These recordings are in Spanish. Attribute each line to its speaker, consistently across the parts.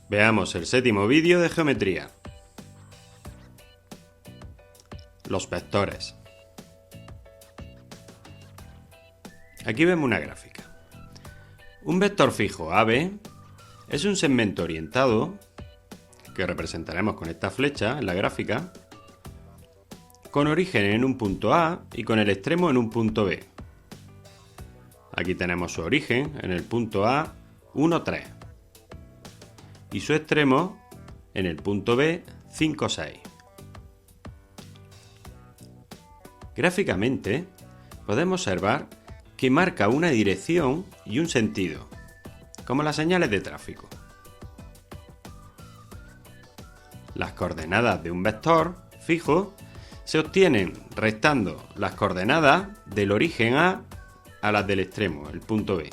Speaker 1: Veamos el séptimo vídeo de geometría. Los vectores. Aquí vemos una gráfica. Un vector fijo AB es un segmento orientado, que representaremos con esta flecha en la gráfica, con origen en un punto A y con el extremo en un punto B. Aquí tenemos su origen en el punto A 1, 3 y su extremo en el punto B 5, 6. Gráficamente podemos observar que marca una dirección y un sentido, como las señales de tráfico. Las coordenadas de un vector fijo se obtienen restando las coordenadas del origen A a las del extremo, el punto B.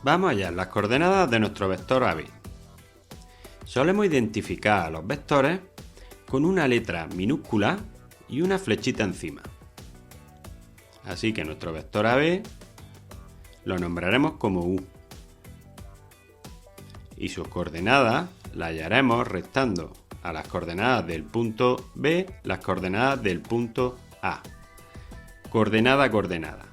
Speaker 1: Vamos allá, las coordenadas de nuestro vector AB. Solemos identificar a los vectores con una letra minúscula y una flechita encima. Así que nuestro vector AB lo nombraremos como U. Y sus coordenadas las hallaremos restando a las coordenadas del punto B las coordenadas del punto A. Coordenada, coordenada.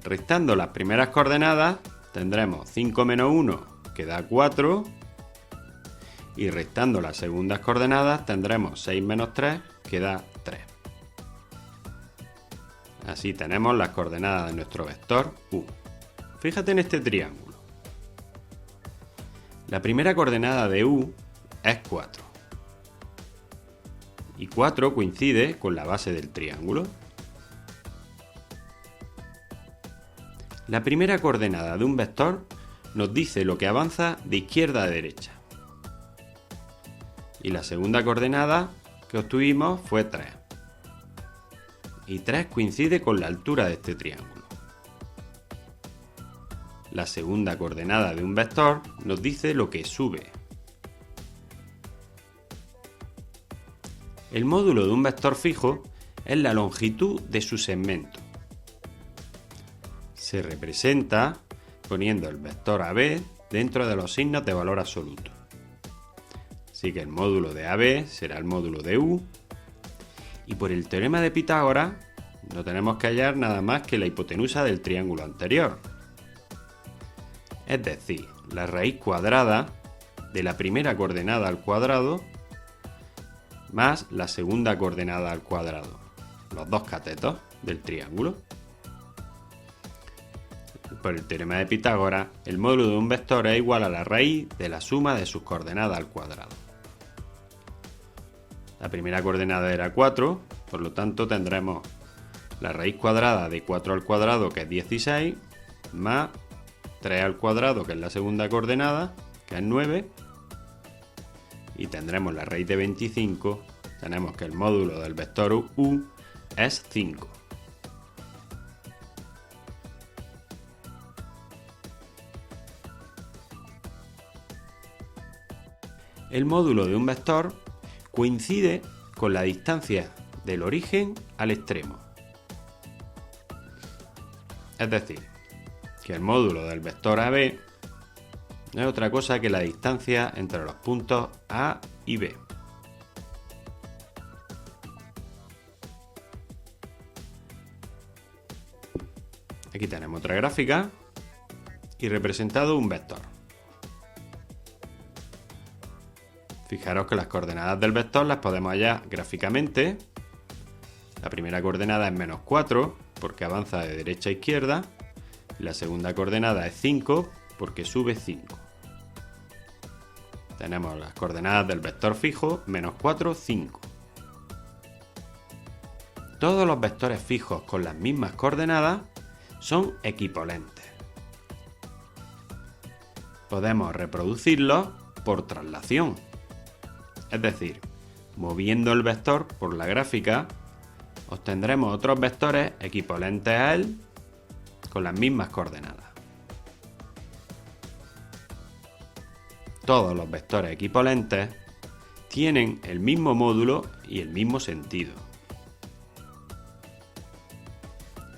Speaker 1: Restando las primeras coordenadas tendremos 5 menos 1 que da 4 y restando las segundas coordenadas tendremos 6 menos 3 que da 3. Así tenemos las coordenadas de nuestro vector U. Fíjate en este triángulo. La primera coordenada de U es 4. Y 4 coincide con la base del triángulo. La primera coordenada de un vector nos dice lo que avanza de izquierda a derecha. Y la segunda coordenada que obtuvimos fue 3. Y 3 coincide con la altura de este triángulo. La segunda coordenada de un vector nos dice lo que sube. El módulo de un vector fijo es la longitud de su segmento. Se representa poniendo el vector AB dentro de los signos de valor absoluto. Así que el módulo de AB será el módulo de U. Y por el teorema de Pitágoras no tenemos que hallar nada más que la hipotenusa del triángulo anterior. Es decir, la raíz cuadrada de la primera coordenada al cuadrado más la segunda coordenada al cuadrado, los dos catetos del triángulo. Por el teorema de Pitágoras, el módulo de un vector es igual a la raíz de la suma de sus coordenadas al cuadrado. La primera coordenada era 4, por lo tanto tendremos la raíz cuadrada de 4 al cuadrado, que es 16, más 3 al cuadrado, que es la segunda coordenada, que es 9, y tendremos la raíz de 25, tenemos que el módulo del vector U es 5. El módulo de un vector coincide con la distancia del origen al extremo. Es decir, que el módulo del vector AB no es otra cosa que la distancia entre los puntos A y B. Aquí tenemos otra gráfica y representado un vector. Fijaros que las coordenadas del vector las podemos hallar gráficamente. La primera coordenada es menos 4 porque avanza de derecha a izquierda. Y la segunda coordenada es 5 porque sube 5. Tenemos las coordenadas del vector fijo, menos 4, 5. Todos los vectores fijos con las mismas coordenadas son equipolentes. Podemos reproducirlos por traslación. Es decir, moviendo el vector por la gráfica, obtendremos otros vectores equipolentes a él con las mismas coordenadas. Todos los vectores equipolentes tienen el mismo módulo y el mismo sentido.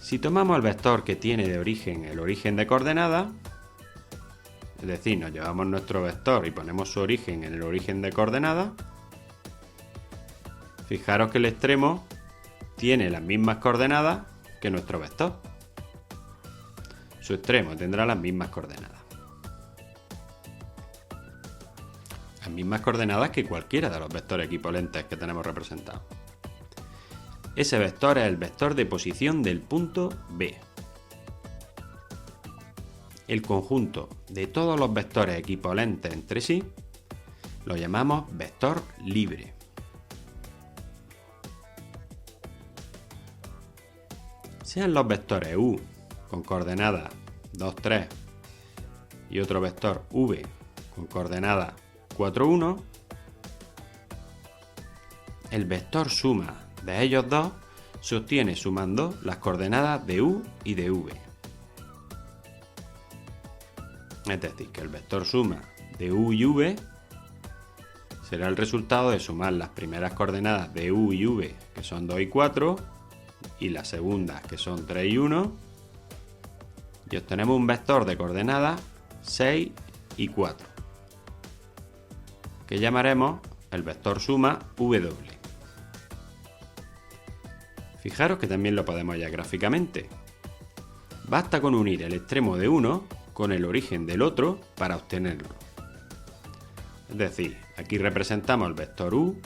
Speaker 1: Si tomamos el vector que tiene de origen el origen de coordenadas, Es decir, nos llevamos nuestro vector y ponemos su origen en el origen de coordenadas. Fijaros que el extremo tiene las mismas coordenadas que nuestro vector. Su extremo tendrá las mismas coordenadas. Las mismas coordenadas que cualquiera de los vectores equivalentes que tenemos representados. Ese vector es el vector de posición del punto B. El conjunto de todos los vectores equivalentes entre sí lo llamamos vector libre. Sean los vectores u con coordenadas 2, 3 y otro vector v con coordenadas 4, 1, el vector suma de ellos dos se obtiene sumando las coordenadas de u y de v. Es decir, que el vector suma de u y v será el resultado de sumar las primeras coordenadas de u y v, que son 2 y 4, y las segundas, que son 3 y 1, y obtenemos un vector de coordenadas 6 y 4, que llamaremos el vector suma w. Fijaros que también lo podemos hallar gráficamente. Basta con unir el extremo de uno con el origen del otro para obtenerlo. Es decir, aquí representamos el vector u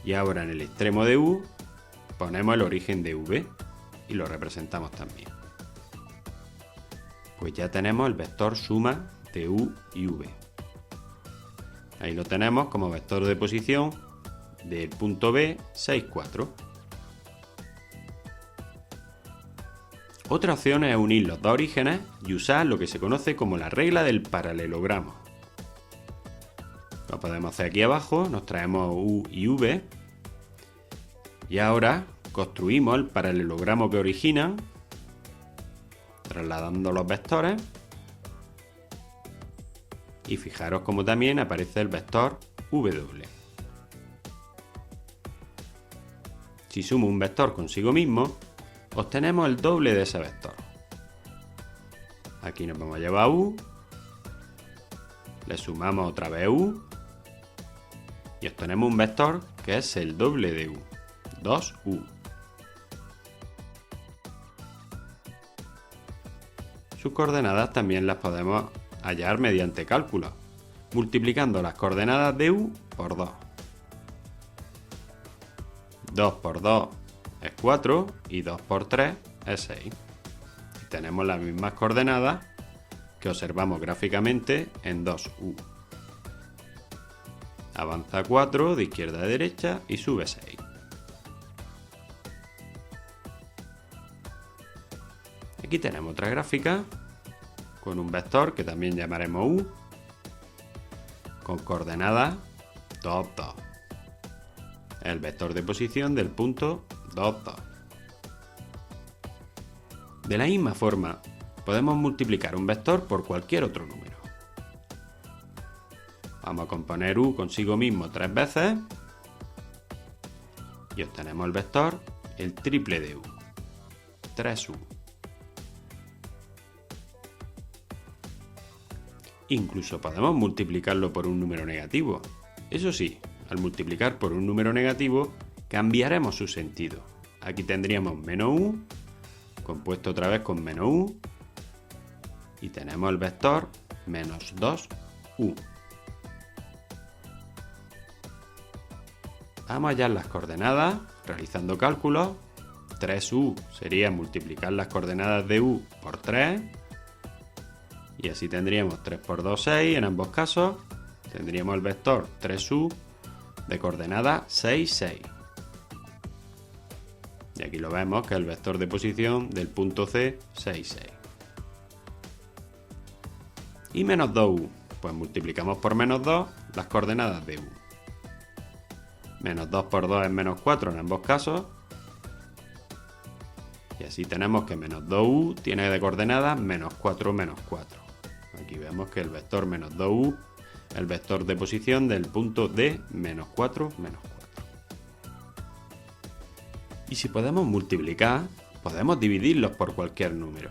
Speaker 1: y ahora en el extremo de u ponemos el origen de v y lo representamos también. Pues ya tenemos el vector suma de u y v. Ahí lo tenemos como vector de posición del punto B, 6, 4. Otra opción es unir los dos orígenes y usar lo que se conoce como la regla del paralelogramo. Lo podemos hacer aquí abajo, nos traemos u y v y ahora construimos el paralelogramo que originan, trasladando los vectores, y fijaros como también aparece el vector w. Si sumo un vector consigo mismo, obtenemos el doble de ese vector. Aquí nos vamos a llevar u, le sumamos otra vez u y obtenemos un vector que es el doble de u, 2u. Sus coordenadas también las podemos hallar mediante cálculo, multiplicando las coordenadas de u por 2. 2 por 2 es 4 y 2 por 3 es 6. Y tenemos las mismas coordenadas que observamos gráficamente en 2u. Avanza 4 de izquierda a derecha y sube 6. Aquí tenemos otra gráfica con un vector que también llamaremos u, con coordenadas 2, 2. El vector de posición del punto 2, 2. De la misma forma, podemos multiplicar un vector por cualquier otro número. Vamos a componer u consigo mismo 3 veces y obtenemos el vector el triple de u, 3u. Incluso podemos multiplicarlo por un número negativo. Eso sí, al multiplicar por un número negativo, cambiaremos su sentido. Aquí tendríamos menos u, compuesto otra vez con menos u, y tenemos el vector menos 2u. Vamos a hallar las coordenadas, realizando cálculos. 3u sería multiplicar las coordenadas de u por 3, y así tendríamos 3 por 2, 6 en ambos casos. Tendríamos el vector 3u de coordenada 6, 6. Y aquí lo vemos que es el vector de posición del punto C, 6, 6. Y menos 2u, pues multiplicamos por menos 2 las coordenadas de u. Menos 2 por 2 es menos 4 en ambos casos. Y así tenemos que menos 2u tiene de coordenadas menos 4, menos 4. Aquí vemos que el vector menos 2u es el vector de posición del punto D, menos 4, menos 4. Y si podemos multiplicar, podemos dividirlos por cualquier número.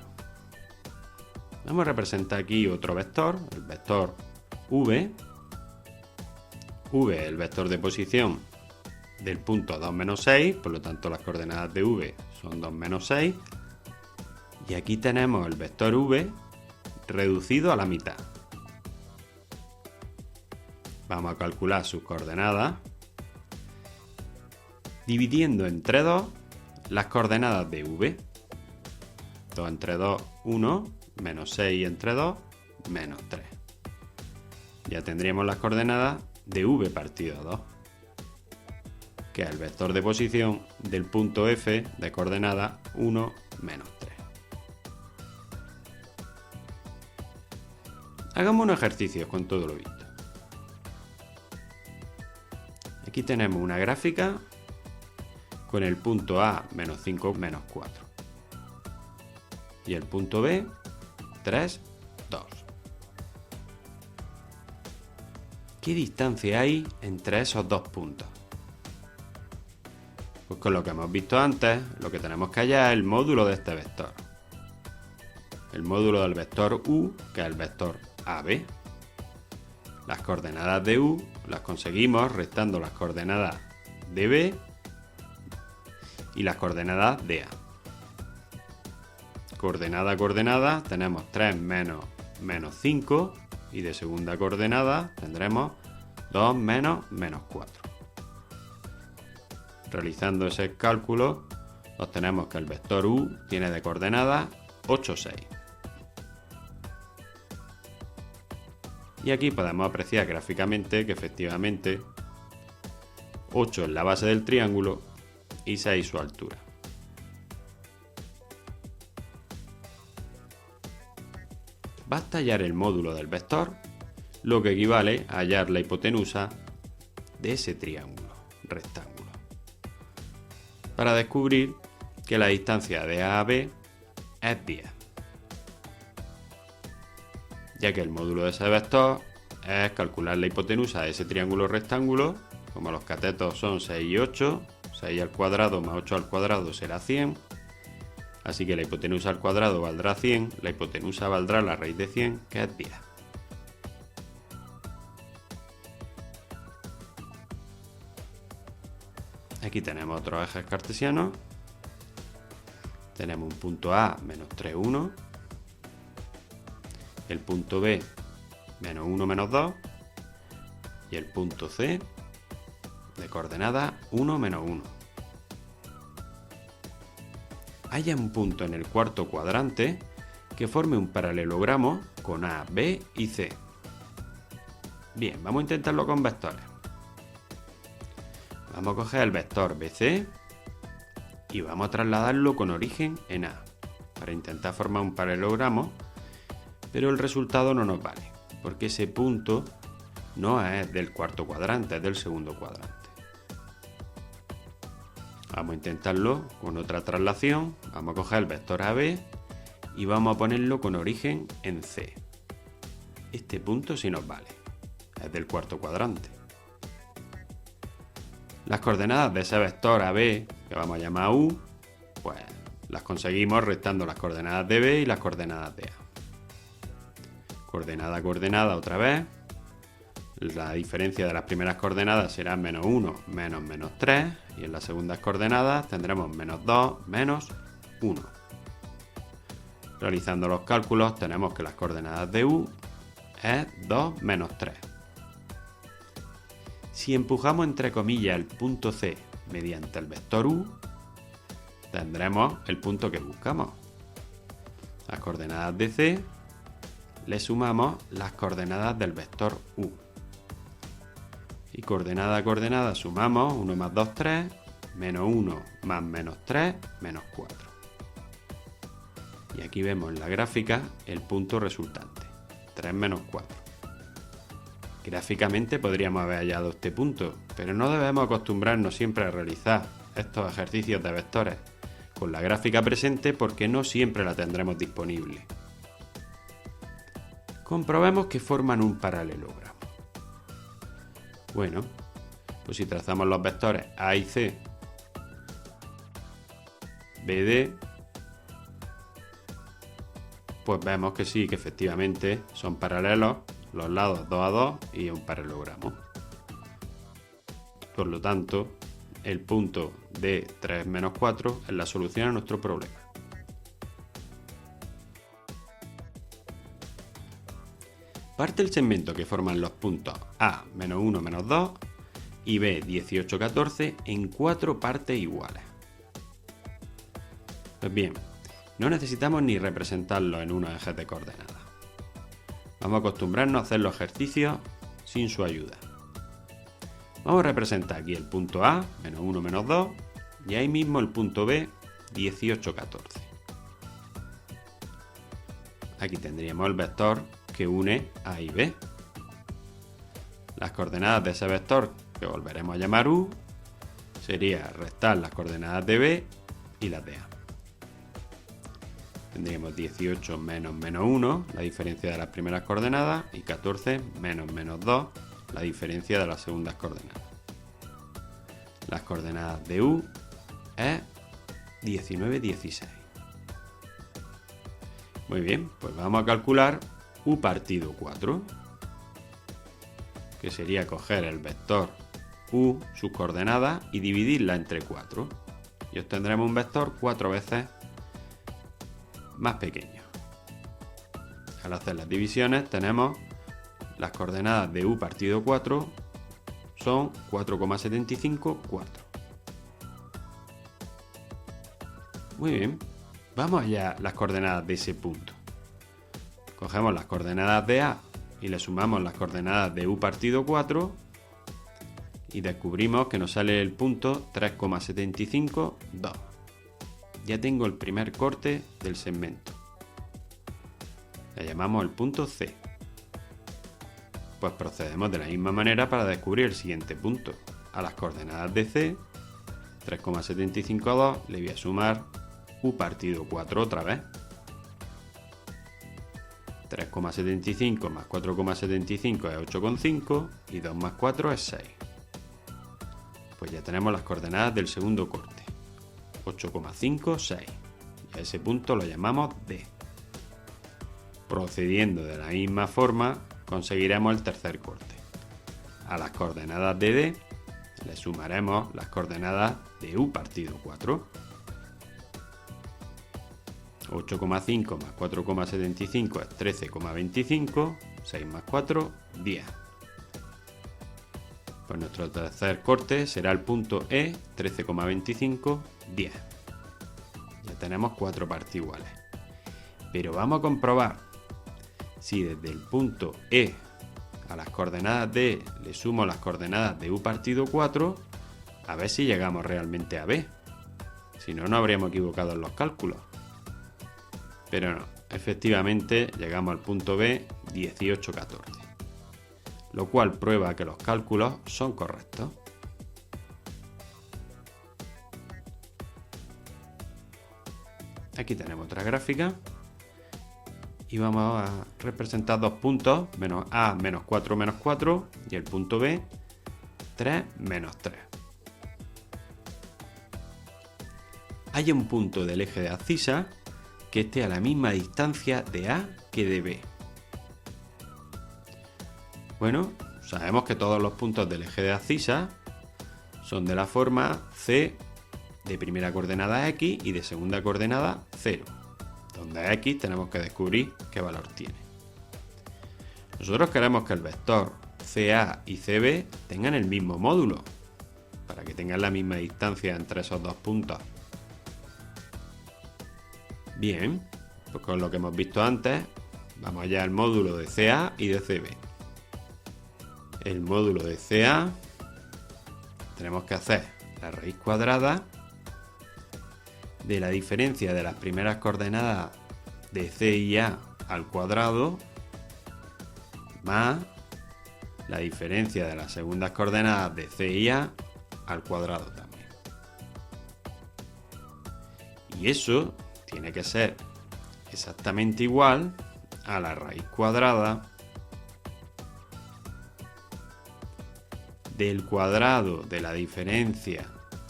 Speaker 1: Vamos a representar aquí otro vector, el vector v. V es el vector de posición del punto 2, menos 6, por lo tanto las coordenadas de v son 2, menos 6. Y aquí tenemos el vector v reducido a la mitad. Vamos a calcular sus coordenadas dividiendo entre 2 las coordenadas de v. 2 entre 2, 1, menos 6 entre 2, menos 3. Ya tendríamos las coordenadas de v partido 2, que es el vector de posición del punto F de coordenadas 1, menos 3. Hagamos unos ejercicios con todo lo visto. Aquí tenemos una gráfica con el punto A menos 5, menos 4. Y el punto B, 3, 2. ¿Qué distancia hay entre esos dos puntos? Pues con lo que hemos visto antes, lo que tenemos que hallar es el módulo de este vector. El módulo del vector u, que es el vector AB. Las coordenadas de u las conseguimos restando las coordenadas de B y las coordenadas de A. Coordenada a coordenada tenemos 3 menos 5 y de segunda coordenada tendremos 2 menos 4. Realizando ese cálculo obtenemos que el vector u tiene de coordenadas 8, 6. Y aquí podemos apreciar gráficamente que efectivamente 8 es la base del triángulo y 6 su altura. Basta hallar el módulo del vector, lo que equivale a hallar la hipotenusa de ese triángulo rectángulo, para descubrir que la distancia de A a B es 10, ya que el módulo de ese vector es calcular la hipotenusa de ese triángulo rectángulo. Como los catetos son 6 y 8, 6 al cuadrado más 8 al cuadrado será 100, así que la hipotenusa al cuadrado valdrá 100, la hipotenusa valdrá la raíz de 100, que es 10. Aquí tenemos otros ejes cartesianos. Tenemos un punto A, menos 3, 1. El punto B, menos 1, menos 2. Y el punto C, de coordenada 1, menos 1. Haya un punto en el cuarto cuadrante que forme un paralelogramo con A, B y C. Bien, vamos a intentarlo con vectores. Vamos a coger el vector BC y vamos a trasladarlo con origen en A para intentar formar un paralelogramo, pero el resultado no nos vale, porque ese punto no es del cuarto cuadrante, es del segundo cuadrante. Vamos a intentarlo con otra traslación. Vamos a coger el vector AB y vamos a ponerlo con origen en C. Este punto sí nos vale, es del cuarto cuadrante. Las coordenadas de ese vector AB, que vamos a llamar U, pues las conseguimos restando las coordenadas de B y las coordenadas de A. Coordenada a coordenada otra vez. La diferencia de las primeras coordenadas será menos 1, menos 3, y en las segundas coordenadas tendremos menos 2, menos 1. Realizando los cálculos tenemos que las coordenadas de U es 2, menos 3. Si empujamos entre comillas el punto C mediante el vector U, tendremos el punto que buscamos. Las coordenadas de C le sumamos las coordenadas del vector U. Y coordenada a coordenada sumamos 1 más 2, 3, menos 1 más menos 3, menos 4. Y aquí vemos en la gráfica el punto resultante, 3 menos 4. Gráficamente podríamos haber hallado este punto, pero no debemos acostumbrarnos siempre a realizar estos ejercicios de vectores con la gráfica presente porque no siempre la tendremos disponible. Comprobemos que forman un paralelogramo. Bueno, pues si trazamos los vectores A y C, BD, pues vemos que sí, que efectivamente son paralelos los lados 2 a 2 y un paralelogramo. Por lo tanto, el punto de 3 menos 4 es la solución a nuestro problema. Parte el segmento que forman los puntos A, menos 1, menos 2 y B, 18, 14 en 4 partes iguales. Pues bien, no necesitamos ni representarlo en unos ejes de coordenadas. Vamos a acostumbrarnos a hacer los ejercicios sin su ayuda. Vamos a representar aquí el punto A, menos 1, menos 2, y ahí mismo el punto B, 18, 14. Aquí tendríamos el vector que une A y B. Las coordenadas de ese vector, que volveremos a llamar U, sería restar las coordenadas de B y las de A. Tendríamos 18 menos menos 1, la diferencia de las primeras coordenadas, y 14 menos menos 2, la diferencia de las segundas coordenadas. Las coordenadas de U es 19, 16. Muy bien, pues vamos a calcular U partido 4, que sería coger el vector U, sus coordenadas, y dividirla entre 4. Y obtendremos un vector 4 veces más pequeño. Al hacer las divisiones tenemos las coordenadas de U partido 4 son 4,75, 4. Muy bien, vamos allá las coordenadas de ese punto. Cogemos las coordenadas de A y le sumamos las coordenadas de U partido 4 y descubrimos que nos sale el punto 3,75, 2. Ya tengo el primer corte del segmento. Le llamamos el punto C. Pues procedemos de la misma manera para descubrir el siguiente punto. A las coordenadas de C, 3,75 a 2, le voy a sumar U partido 4 otra vez. 3,75 más 4,75 es 8,5 y 2 más 4 es 6. Pues ya tenemos las coordenadas del segundo corte. 8,5, 6. Y a ese punto lo llamamos D. Procediendo de la misma forma, conseguiremos el tercer corte. A las coordenadas de D le sumaremos las coordenadas de U partido 4. 8,5 más 4,75 es 13,25, 6 más 4, 10. Pues nuestro tercer corte será el punto E, 13,25, 10. Ya tenemos 4 partes iguales. Pero vamos a comprobar si desde el punto E a las coordenadas D le sumo las coordenadas de U partido 4, a ver si llegamos realmente a B. Si no, nos habríamos equivocado en los cálculos. Pero no, efectivamente llegamos al punto B, 18, 14. Lo cual prueba que los cálculos son correctos. Aquí tenemos otra gráfica y vamos a representar dos puntos, menos A menos 4 menos 4 y el punto B 3 menos 3. Hay un punto del eje de abscisa que esté a la misma distancia de A que de B. Bueno, sabemos que todos los puntos del eje de abscisa son de la forma C de primera coordenada X y de segunda coordenada 0, donde X tenemos que descubrir qué valor tiene. Nosotros queremos que el vector CA y CB tengan el mismo módulo, para que tengan la misma distancia entre esos dos puntos. Bien, pues con lo que hemos visto antes, vamos allá al módulo de CA y de CB. El módulo de CA tenemos que hacer la raíz cuadrada de la diferencia de las primeras coordenadas de C y A al cuadrado más la diferencia de las segundas coordenadas de C y A al cuadrado también. Y eso tiene que ser exactamente igual a la raíz cuadrada del cuadrado de la diferencia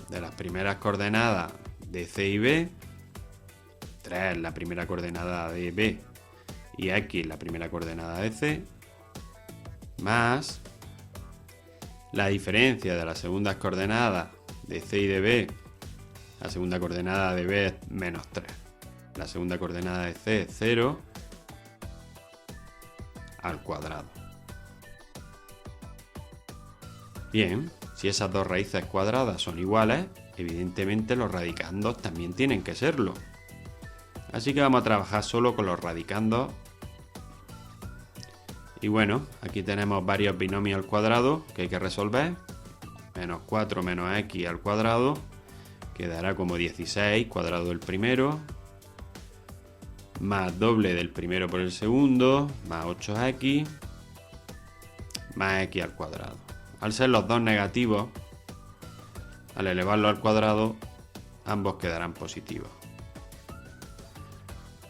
Speaker 1: de las primeras coordenadas de C y B, 3 la primera coordenada de B y X la primera coordenada de C, más la diferencia de las segundas coordenadas de C y de B. La segunda coordenada de B es -3. La segunda coordenada de C es 0 al cuadrado. Bien, si esas dos raíces cuadradas son iguales, evidentemente los radicandos también tienen que serlo. Así que vamos a trabajar solo con los radicandos. Y bueno, aquí tenemos varios binomios al cuadrado que hay que resolver. -4 menos x al cuadrado quedará como 16 cuadrado del primero, más doble del primero por el segundo, más 8x, más x al cuadrado. Al ser los dos negativos, al elevarlo al cuadrado, ambos quedarán positivos.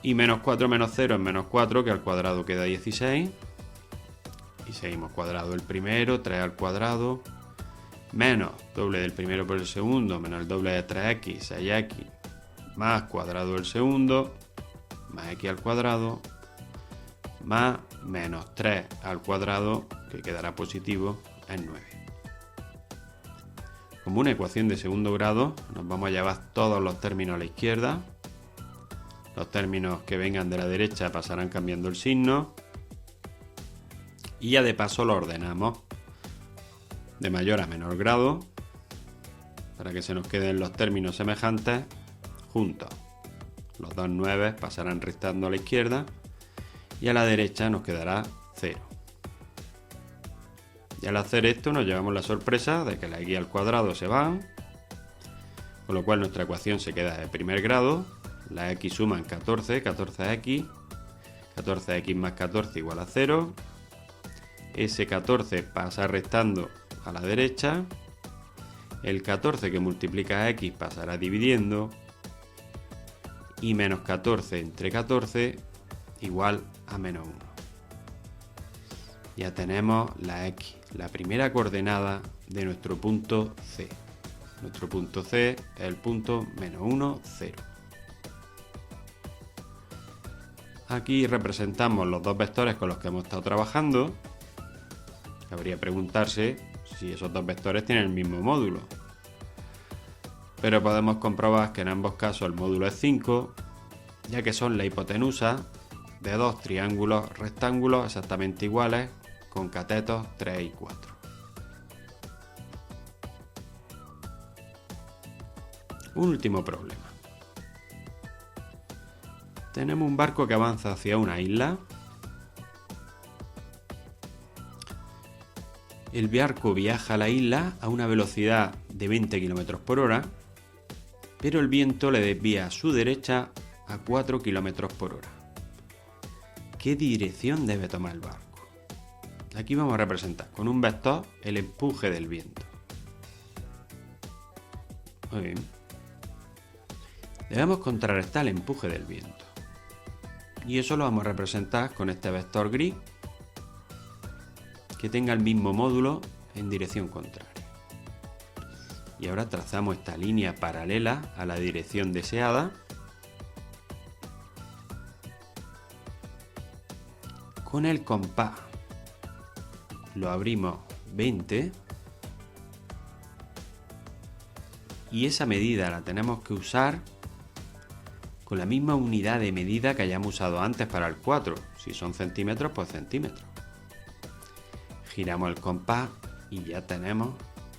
Speaker 1: Y -4 menos 0 es -4, que al cuadrado queda 16. Y seguimos cuadrado del primero, 3 al cuadrado, menos doble del primero por el segundo, menos el doble de 3x, 6x, más cuadrado del segundo, más x al cuadrado, más menos 3 al cuadrado, que quedará positivo, es 9. Como una ecuación de segundo grado, nos vamos a llevar todos los términos a la izquierda. Los términos que vengan de la derecha pasarán cambiando el signo. Y ya de paso lo ordenamos de mayor a menor grado para que se nos queden los términos semejantes juntos. Los dos 9 pasarán restando a la izquierda y a la derecha nos quedará 0. Y al hacer esto nos llevamos la sorpresa de que la x al cuadrado se van, con lo cual nuestra ecuación se queda de primer grado. La x suman 14, 14x, 14x más 14 igual a 0. Ese 14 pasa restando a la derecha. El 14 que multiplica a x pasará dividiendo. Y menos 14 entre 14 igual a menos 1. Ya tenemos la x, la primera coordenada de nuestro punto C. Nuestro punto C es el punto -1, 0. Aquí representamos los dos vectores con los que hemos estado trabajando. Cabría preguntarse si esos dos vectores tienen el mismo módulo. Pero podemos comprobar que en ambos casos el módulo es 5, ya que son la hipotenusa de dos triángulos rectángulos exactamente iguales con catetos 3 y 4. Un último problema. Tenemos un barco que avanza hacia una isla. El barco viaja a la isla a una velocidad de 20 km por hora, pero el viento le desvía a su derecha a 4 km por hora. ¿Qué dirección debe tomar el barco? Aquí vamos a representar con un vector el empuje del viento. Muy bien. Debemos contrarrestar el empuje del viento. Y eso lo vamos a representar con este vector gris que tenga el mismo módulo en dirección contraria. Y ahora trazamos esta línea paralela a la dirección deseada. Con el compás lo abrimos 20 y esa medida la tenemos que usar con la misma unidad de medida que hayamos usado antes para el 4. Si son centímetros, pues centímetros. Giramos el compás y ya tenemos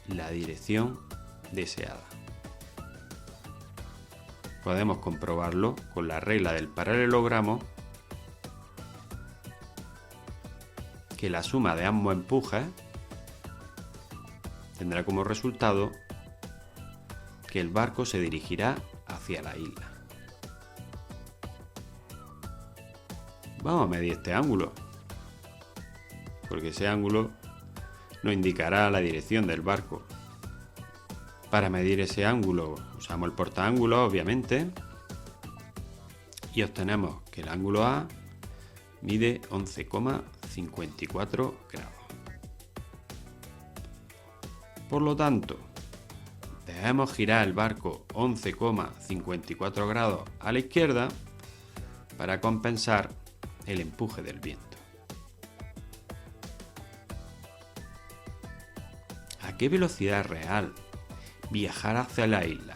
Speaker 1: la dirección deseada. Podemos comprobarlo con la regla del paralelogramo, que la suma de ambos empujes tendrá como resultado que el barco se dirigirá hacia la isla. Vamos a medir este ángulo, porque ese ángulo nos indicará la dirección del barco. Para medir ese ángulo usamos el portaángulos, obviamente, y obtenemos que el ángulo A mide 11,54 grados. Por lo tanto, debemos girar el barco 11,54 grados a la izquierda para compensar el empuje del viento. ¿A qué velocidad real viajar hacia la isla?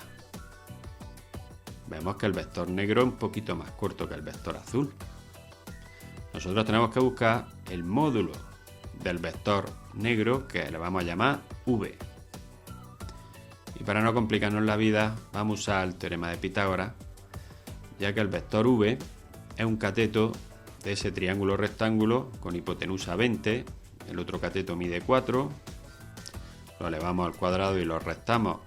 Speaker 1: Vemos que el vector negro es un poquito más corto que el vector azul. Nosotros tenemos que buscar el módulo del vector negro, que le vamos a llamar v. Y para no complicarnos la vida, vamos a usar el teorema de Pitágoras, ya que el vector v es un cateto de ese triángulo rectángulo con hipotenusa 20, el otro cateto mide 4, lo elevamos al cuadrado y lo restamos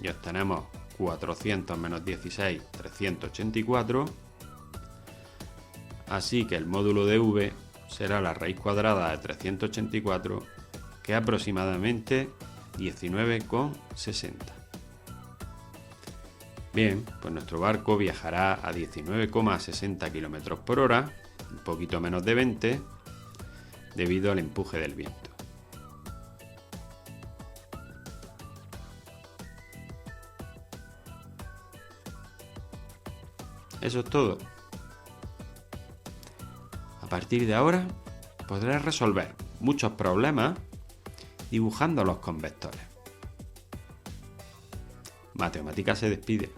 Speaker 1: y obtenemos 400 menos 16, 384. Así que el módulo de v será la raíz cuadrada de 384, que es aproximadamente 19,60. Bien, pues nuestro barco viajará a 19,60 km por hora, un poquito menos de 20, debido al empuje del viento. Eso es todo. A partir de ahora podrás resolver muchos problemas dibujándolos con vectores. Matemática se despide.